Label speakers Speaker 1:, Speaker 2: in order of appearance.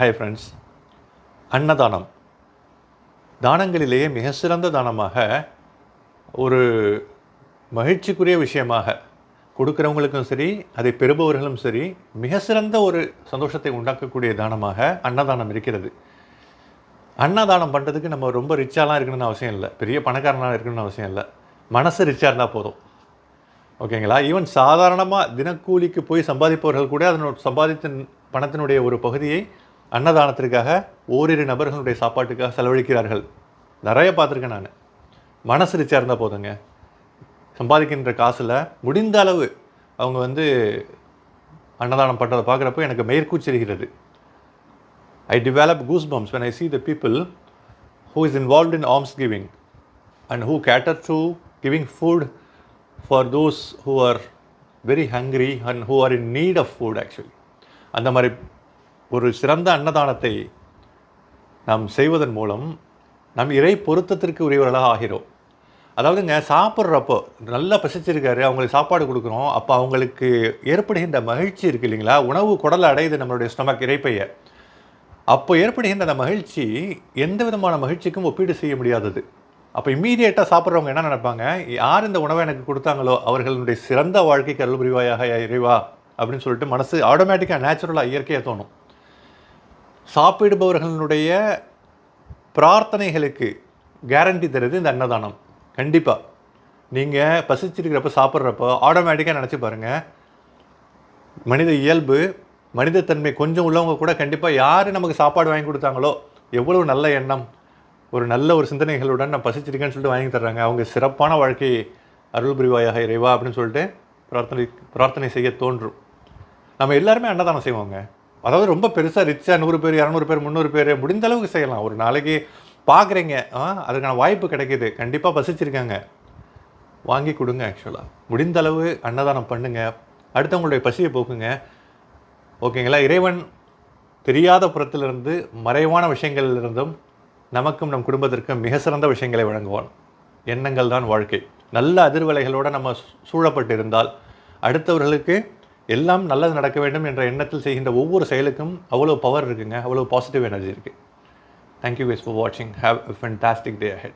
Speaker 1: Hi friends. அன்னதானம் தானங்களிலேயே மிக சிறந்த தானமாக, ஒரு மகிழ்ச்சிக்குரிய விஷயமாக, கொடுக்குறவங்களுக்கும் சரி, அதை பெறுபவர்களும் சரி, மிக சிறந்த ஒரு சந்தோஷத்தை உண்டாக்கக்கூடிய தானமாக அன்னதானம் இருக்கிறது. அன்னதானம் பண்ணுறதுக்கு நம்ம ரொம்ப ரிச்சாலாம் இருக்கணும்னு அவசியம் இல்லை, பெரிய பணக்காரனாக இருக்கணும்னு அவசியம் இல்லை. மனசு ரிச்சாக இருந்தால் போதும். ஓகேங்களா? ஈவன் சாதாரணமாக தினக்கூலிக்கு போய் சம்பாதிப்பவர்கள் கூட சம்பாதித்த பணத்தினுடைய ஒரு பகுதியை அன்னதானத்திற்காக ஓரிரு நபர்களுடைய சாப்பாட்டுக்காக செலவழிக்கிறார்கள். நிறைய பார்த்துருக்கேன் நான். மனசு ரிச்சாக இருந்தால் போதுங்க. சம்பாதிக்கின்ற காசில் முடிந்த அளவு அவங்க அன்னதானம் பண்ணுறதை பார்க்குறப்போ எனக்கு மேற்கூச்சரிகிறது. I develop goosebumps when I see the people who is involved in alms giving and who cater to giving food for those who are very hungry and who are in need of food actually. அந்த மாதிரி ஒரு சிறந்த அன்னதானத்தை நாம் செய்வதன் மூலம் நம் இறை பொருத்தத்திற்கு உரியவர்களாக ஆகிறோம். அதாவதுங்க, சாப்பிட்றப்போ நல்லா பசிச்சிருக்காரு, அவங்களுக்கு சாப்பாடு கொடுக்குறோம். அப்போ அவங்களுக்கு ஏற்படுகின்ற மகிழ்ச்சி இருக்குது இல்லைங்களா? உணவு குடலை அடையுது நம்மளுடைய ஸ்டொமக், இறைப்பையை. அப்போ ஏற்படுகின்ற அந்த மகிழ்ச்சி எந்த விதமான மகிழ்ச்சிக்கும் ஒப்பீடு செய்ய முடியாதது. அப்போ இம்மீடியேட்டாக சாப்பிட்றவங்க என்ன நினைப்பாங்க, யார் இந்த உணவை எனக்கு கொடுத்தாங்களோ அவர்களுடைய சிறந்த வாழ்க்கைக்கு அருள் புரிவாயாக இறைவா அப்படின்னு சொல்லிட்டு மனசு ஆட்டோமேட்டிக்காக நேச்சுரலாக இயற்கையாக தோணும். சாப்பிடுபவர்களுடைய பிரார்த்தனைகளுக்கு கேரண்டி தருது இந்த அன்னதானம். கண்டிப்பாக நீங்கள் பசிச்சிருக்கிறப்ப சாப்பிட்றப்போ ஆட்டோமேட்டிக்காக நினச்சி பாருங்கள், மனித இயல்பு, மனிதத்தன்மை கொஞ்சம் உள்ளவங்க கூட கண்டிப்பாக யார் நமக்கு சாப்பாடு வாங்கி கொடுத்தாங்களோ, எவ்வளோ நல்ல எண்ணம், ஒரு நல்ல ஒரு சிந்தனைகளுடன் நான் பசிச்சிருக்கேன்னு சொல்லிட்டு வாங்கி தர்றாங்க, அவங்க சிறப்பான வாழ்க்கை அருள் புரிவாயாக இறைவா அப்படின்னு சொல்லிட்டு பிரார்த்தனை செய்ய தோன்றும். நம்ம எல்லாருமே அன்னதானம் செய்வோங்க. அதாவது ரொம்ப பெருசாக ரிச்சாக 100 பேர் 200 பேர் 300 பேர் முடிந்த அளவுக்கு செய்யலாம். ஒரு நாளைக்கு பார்க்குறீங்க, அதுக்கான வாய்ப்பு கிடைக்கிது, கண்டிப்பாக பசிச்சிருக்காங்க, வாங்கி கொடுங்க. ஆக்சுவலாக முடிந்த அளவு அன்னதானம் பண்ணுங்கள், அடுத்தவங்களுடைய பசியை போக்குங்க. ஓகேங்களா? இறைவன் தெரியாத புறத்திலிருந்து, மறைவான விஷயங்களிலிருந்தும் நமக்கும் நம் குடும்பத்திற்கும் மிக சிறந்த விஷயங்களை வழங்குவான். எண்ணங்கள் தான் வாழ்க்கை. நல்ல அதிர்வலைகளோடு நம்ம சூழப்பட்டு இருந்தால் அடுத்தவர்களுக்கு எல்லாம் நல்லது நடக்க வேண்டும் என்ற எண்ணத்தில் செய்கின்ற ஒவ்வொரு செயலுக்கும் அவ்வளோ பவர் இருக்குங்க, அவ்வளோ பாசிட்டிவ் எனர்ஜி இருக்குது. Thank you guys for watching. Have a fantastic day ahead.